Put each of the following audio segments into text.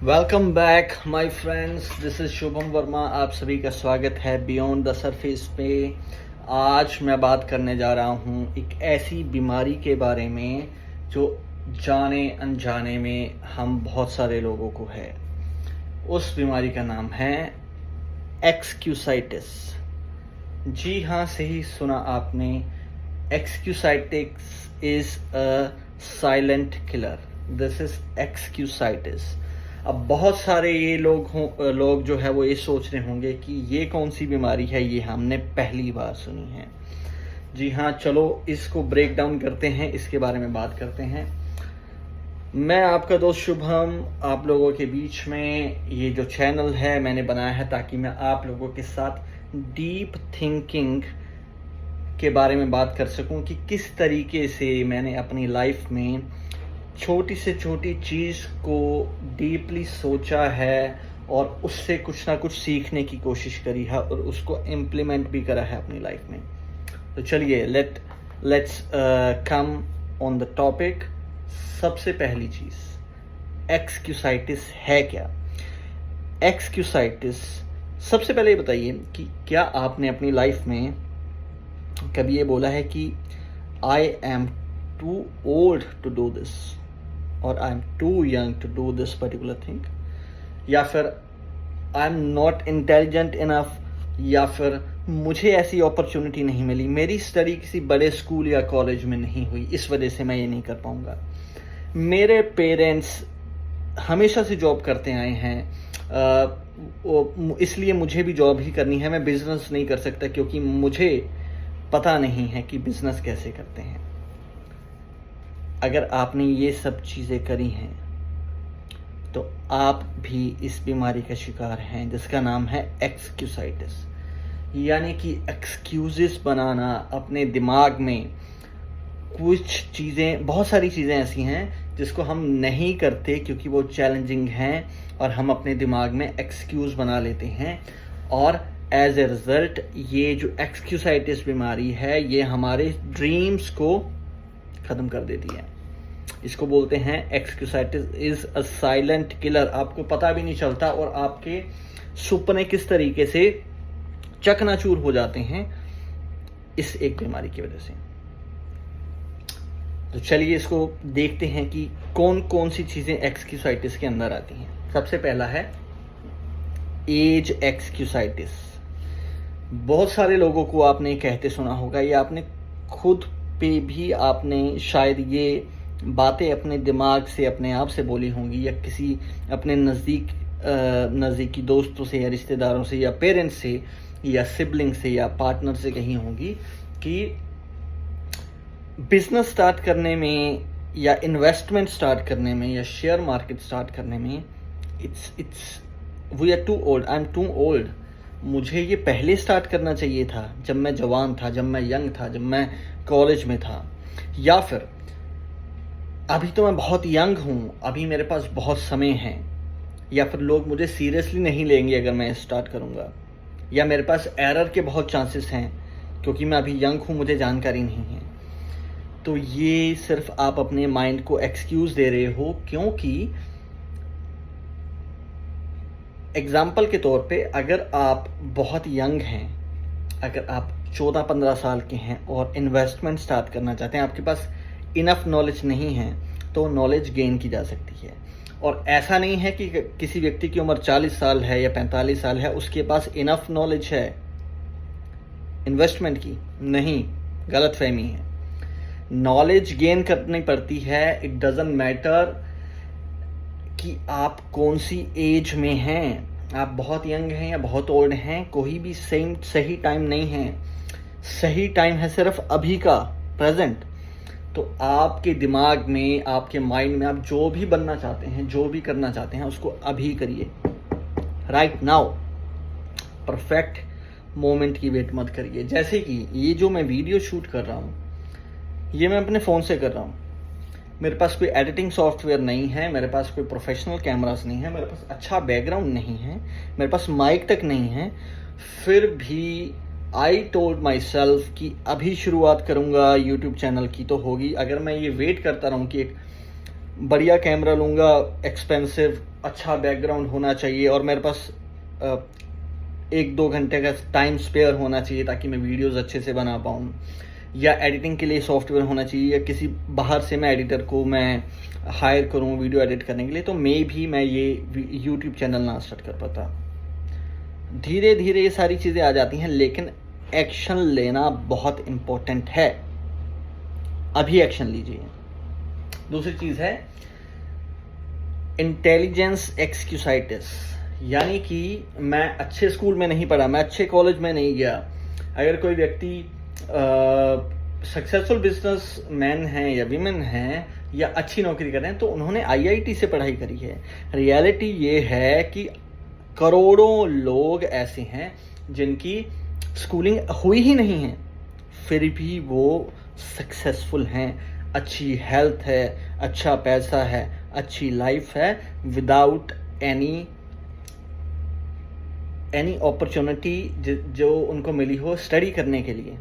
Welcome back my friends, this is Shubham Verma. आप सभी का स्वागत है बियॉन्ड द सरफेस पे। आज मैं बात करने जा रहा हूँ एक ऐसी बीमारी के बारे में जो जाने अनजाने में हम बहुत सारे लोगों को है। उस बीमारी का नाम है एक्सक्यूसाइटिस। जी हाँ, सही सुना आपने। Excusitis is a silent killer. This is excusitis. अब बहुत सारे ये लोग जो है वो ये सोच रहे होंगे कि ये कौन सी बीमारी है, ये हमने पहली बार सुनी है। जी हाँ, चलो इसको ब्रेक डाउन करते हैं, इसके बारे में बात करते हैं। मैं आपका दोस्त शुभम, आप लोगों के बीच में ये जो चैनल है मैंने बनाया है ताकि मैं आप लोगों के साथ डीप थिंकिंग के बारे में बात कर सकूं कि किस तरीके से मैंने अपनी लाइफ में छोटी से छोटी चीज़ को डीपली सोचा है और उससे कुछ ना कुछ सीखने की कोशिश करी है और उसको इम्प्लीमेंट भी करा है अपनी लाइफ में। तो चलिए let's come on the topic. सबसे पहली चीज़, एक्सक्यूसाइटिस है क्या? एक्सक्यूसाइटिस, सबसे पहले ये बताइए कि क्या आपने अपनी लाइफ में कभी ये बोला है कि I am too old to do this और I am too young to do this particular thing, या फिर I am not intelligent enough, या फिर मुझे ऐसी अपॉर्चुनिटी नहीं मिली, मेरी स्टडी किसी बड़े स्कूल या कॉलेज में नहीं हुई, इस वजह से मैं ये नहीं कर पाऊंगा, मेरे पेरेंट्स हमेशा से जॉब करते आए हैं, इसलिए मुझे भी जॉब ही करनी है, मैं बिजनेस नहीं कर सकता क्योंकि मुझे पता नहीं है कि बिजनेस कैसे करते हैं। अगर आपने ये सब चीज़ें करी हैं तो आप भी इस बीमारी का शिकार हैं जिसका नाम है एक्सक्यूसाइटिस। यानी कि एक्सक्यूजेस बनाना अपने दिमाग में। कुछ चीज़ें, बहुत सारी चीज़ें ऐसी हैं जिसको हम नहीं करते क्योंकि वो चैलेंजिंग हैं और हम अपने दिमाग में एक्सक्यूज़ बना लेते हैं, और एज ए रिज़ल्ट ये जो एक्सक्यूसाइटिस बीमारी है ये हमारे ड्रीम्स को ख़त्म कर देती है। इसको बोलते हैं excusitis is a silent killer. आपको पता भी नहीं चलता और आपके सपने किस तरीके से चकनाचूर हो जाते हैं इस एक बीमारी की वजह से। तो चलिए इसको देखते हैं कि कौन कौन सी चीज़ें एक्सक्यूसाइटिस के अंदर आती हैं। सबसे पहला है एज एक्सक्यूसाइटिस। बहुत सारे लोगों को आपने कहते सुना होगा, या आपने खुद पे भी आपने शायद ये बातें अपने दिमाग से अपने आप से बोली होंगी, या किसी अपने नज़दीकी दोस्तों से या रिश्तेदारों से या पेरेंट्स से या सिबलिंग से या पार्टनर से कही होंगी कि बिजनेस स्टार्ट करने में या इन्वेस्टमेंट स्टार्ट करने में या शेयर मार्केट स्टार्ट करने में it's we are too old, I am too old. मुझे ये पहले स्टार्ट करना चाहिए था, जब मैं जवान था, जब मैं यंग था, जब मैं कॉलेज में था, या फिर अभी तो मैं बहुत यंग हूँ, अभी मेरे पास बहुत समय है, या फिर लोग मुझे सीरियसली नहीं लेंगे अगर मैं स्टार्ट करूँगा, या मेरे पास एरर के बहुत चांसेस हैं क्योंकि मैं अभी यंग हूँ, मुझे जानकारी नहीं है। तो ये सिर्फ आप अपने माइंड को एक्सक्यूज़ दे रहे हो, क्योंकि एग्जाम्पल के तौर पे अगर आप बहुत यंग हैं, अगर आप 14-15 साल के हैं और इन्वेस्टमेंट स्टार्ट करना चाहते हैं, आपके पास इनफ नॉलेज नहीं है, तो नॉलेज गेन की जा सकती है। और ऐसा नहीं है कि किसी व्यक्ति की उम्र 40 साल है या 45 साल है उसके पास इनफ नॉलेज है इन्वेस्टमेंट की। नहीं, गलत फहमी है। नॉलेज गेन करनी पड़ती है। इट डजंट मैटर कि आप कौन सी एज में हैं, आप बहुत यंग हैं या बहुत ओल्ड हैं, कोई भी सही टाइम नहीं है। सही टाइम है सिर्फ अभी का, प्रेजेंट। तो आपके दिमाग में, आपके माइंड में आप जो भी बनना चाहते हैं, जो भी करना चाहते हैं, उसको अभी करिए, राइट नाउ। परफेक्ट मोमेंट की वेट मत करिए। जैसे कि ये जो मैं वीडियो शूट कर रहा हूँ, ये मैं अपने फ़ोन से कर रहा हूँ। मेरे पास कोई एडिटिंग सॉफ्टवेयर नहीं है, मेरे पास कोई प्रोफेशनल कैमरास नहीं है, मेरे पास अच्छा बैकग्राउंड नहीं है, मेरे पास माइक तक नहीं है, फिर भी आई टोल्ड माई सेल्फ कि अभी शुरुआत करूँगा यूट्यूब चैनल की तो होगी। अगर मैं ये वेट करता रहूँ कि एक बढ़िया कैमरा लूँगा, एक्सपेंसिव, अच्छा बैकग्राउंड होना चाहिए और मेरे पास 1-2 घंटे का टाइम स्पेयर होना चाहिए ताकि मैं वीडियोस अच्छे से बना पाऊँ, या एडिटिंग के लिए सॉफ्टवेयर होना चाहिए, या किसी बाहर से मैं एडिटर को मैं हायर करूँ वीडियो एडिट करने के लिए, तो मैं ये यूट्यूब चैनल ना स्टार्ट कर पाता। धीरे धीरे ये सारी चीज़ें आ जाती हैं, लेकिन एक्शन लेना बहुत इम्पोर्टेंट है। अभी एक्शन लीजिए। दूसरी चीज़ है इंटेलिजेंस एक्सक्यूसाइटिस, यानी कि मैं अच्छे स्कूल में नहीं पढ़ा, मैं अच्छे कॉलेज में नहीं गया। अगर कोई व्यक्ति सक्सेसफुल बिजनेसमैन हैं या विमेन हैं या अच्छी नौकरी कर रहे हैं, तो उन्होंने आईआईटी से पढ़ाई करी है। रियलिटी ये है कि करोड़ों लोग ऐसे हैं जिनकी स्कूलिंग हुई ही नहीं है, फिर भी वो सक्सेसफुल हैं, अच्छी हेल्थ है, अच्छा पैसा है, अच्छी लाइफ है, विदाउट एनी अपॉर्चुनिटी जो उनको मिली हो स्टडी करने के लिए,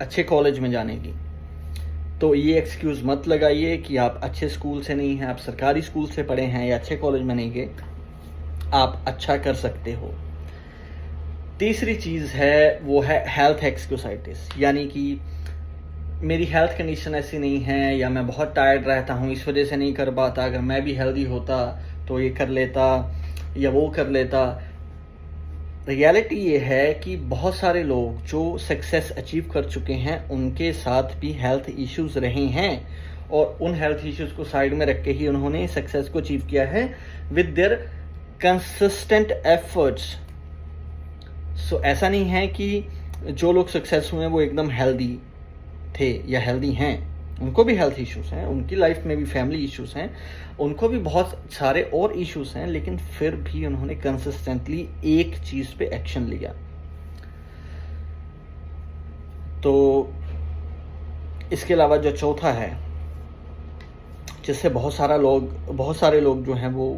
अच्छे कॉलेज में जाने की। तो ये एक्सक्यूज़ मत लगाइए कि आप अच्छे स्कूल से नहीं हैं, आप सरकारी स्कूल से पढ़े हैं या अच्छे कॉलेज में नहीं गए, आप अच्छा कर सकते हो। तीसरी चीज़ है वो है हेल्थ एक्सक्यूसाइटिस, यानी कि मेरी हेल्थ कंडीशन ऐसी नहीं है या मैं बहुत टायर्ड रहता हूँ इस वजह से नहीं कर पाता, अगर मैं भी हेल्दी होता तो ये कर लेता या वो कर लेता। रियलिटी ये है कि बहुत सारे लोग जो सक्सेस अचीव कर चुके हैं उनके साथ भी हेल्थ इश्यूज रहे हैं, और उन हेल्थ इश्यूज को साइड में रख के ही उन्होंने सक्सेस को अचीव किया है विद देयर कंसिस्टेंट एफर्ट्स। सो ऐसा नहीं है कि जो लोग सक्सेस हुए हैं वो एकदम हेल्दी थे या हेल्दी हैं, उनको भी हेल्थ इश्यूज हैं, उनकी लाइफ में भी फैमिली इश्यूज हैं, उनको भी बहुत सारे और इश्यूज हैं, लेकिन फिर भी उन्होंने कंसिस्टेंटली एक चीज पे एक्शन लिया। तो इसके अलावा जो चौथा है जिससे बहुत सारे लोग जो हैं वो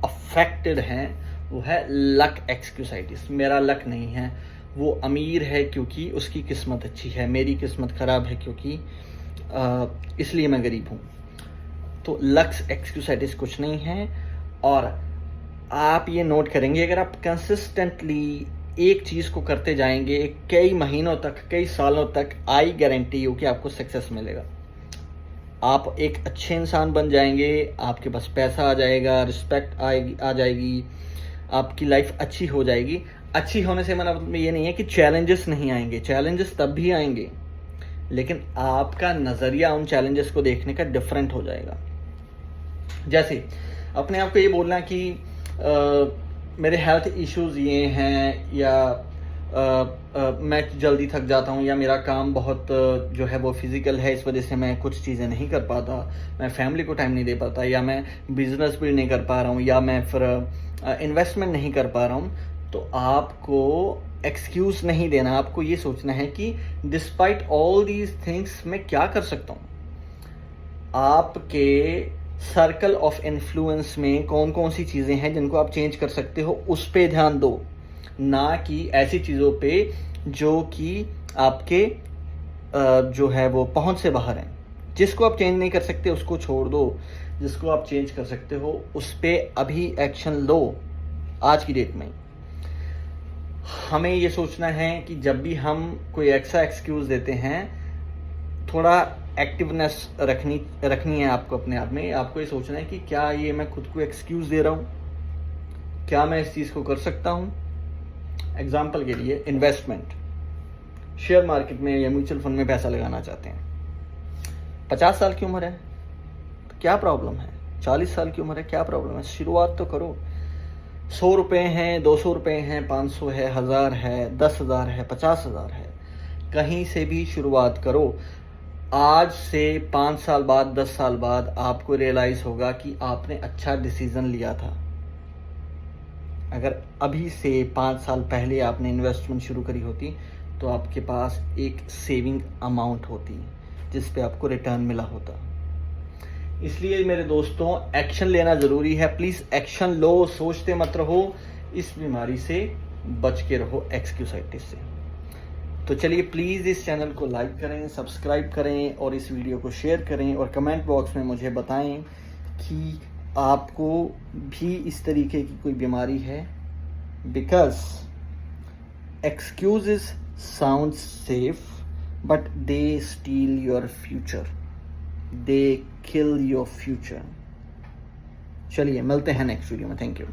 अफेक्टेड हैं, वो है लक एक्सक्यूसाइटिस। मेरा लक नहीं है, वो अमीर है क्योंकि उसकी किस्मत अच्छी है, मेरी किस्मत खराब है क्योंकि इसलिए मैं गरीब हूँ। तो लक्स एक्सक्यूसाइटिस कुछ नहीं है। और आप ये नोट करेंगे, अगर आप कंसिस्टेंटली एक चीज़ को करते जाएंगे कई महीनों तक, कई सालों तक, आई गारंटी हो कि आपको सक्सेस मिलेगा। आप एक अच्छे इंसान बन जाएंगे, आपके पास पैसा आ जाएगा, रिस्पेक्ट आ जाएगी, आपकी लाइफ अच्छी हो जाएगी। अच्छी होने से मतलब ये नहीं है कि चैलेंजेस नहीं आएंगे, चैलेंजेस तब भी आएंगे, लेकिन आपका नज़रिया उन चैलेंजेस को देखने का डिफरेंट हो जाएगा। जैसे अपने आप को ये बोलना कि मेरे हेल्थ इश्यूज ये हैं, या मैं जल्दी थक जाता हूँ, या मेरा काम बहुत जो है वो फिज़िकल है, इस वजह से मैं कुछ चीज़ें नहीं कर पाता, मैं फैमिली को टाइम नहीं दे पाता, या मैं बिजनेस भी नहीं कर पा रहा हूँ, या मैं फिर इन्वेस्टमेंट नहीं कर पा रहा हूँ। तो आपको एक्सक्यूज़ नहीं देना, आपको ये सोचना है कि डिस्पाइट ऑल दीज थिंग्स मैं क्या कर सकता हूँ। आपके सर्कल ऑफ इन्फ्लुएंस में कौन कौन सी चीज़ें हैं जिनको आप चेंज कर सकते हो, उस पे ध्यान दो, ना कि ऐसी चीज़ों पे जो कि आपके जो है वो पहुंच से बाहर हैं। जिसको आप चेंज नहीं कर सकते उसको छोड़ दो, जिसको आप चेंज कर सकते हो उस पे अभी एक्शन लो। आज की डेट में हमें ये सोचना है कि जब भी हम कोई ऐसा एक्सक्यूज़ देते हैं, थोड़ा एक्टिवनेस रखनी है आपको अपने आप में। आपको ये सोचना है कि क्या ये मैं खुद को एक्सक्यूज़ दे रहा हूँ, क्या मैं इस चीज़ को कर सकता हूँ। एग्जाम्पल के लिए इन्वेस्टमेंट, शेयर मार्केट में या म्यूचुअल फंड में पैसा लगाना चाहते हैं। 50 साल की उम्र है तो क्या प्रॉब्लम है, 40 साल की उम्र है क्या प्रॉब्लम है, शुरुआत तो करो। 100 रुपये हैं, 200 रुपये हैं, 500 है, 1000 है, 10,000 है, 50,000 है, कहीं से भी शुरुआत करो। आज से 5 साल बाद, 10 साल बाद आपको रियलाइज़ होगा कि आपने अच्छा डिसीज़न लिया था। अगर अभी से 5 साल पहले आपने इन्वेस्टमेंट शुरू करी होती तो आपके पास एक सेविंग अमाउंट होती जिस पे आपको रिटर्न मिला होता। इसलिए मेरे दोस्तों, एक्शन लेना ज़रूरी है। प्लीज़ एक्शन लो, सोचते मत रहो, इस बीमारी से बच के रहो, एक्सक्यूसाइटिस से। तो चलिए प्लीज़ इस चैनल को लाइक करें, सब्सक्राइब करें और इस वीडियो को शेयर करें, और कमेंट बॉक्स में मुझे बताएं कि आपको भी इस तरीके की कोई बीमारी है? Because excuses sound safe, but they steal your future. They kill your future. चलिए मिलते हैं नेक्स्ट वीडियो में. Thank you.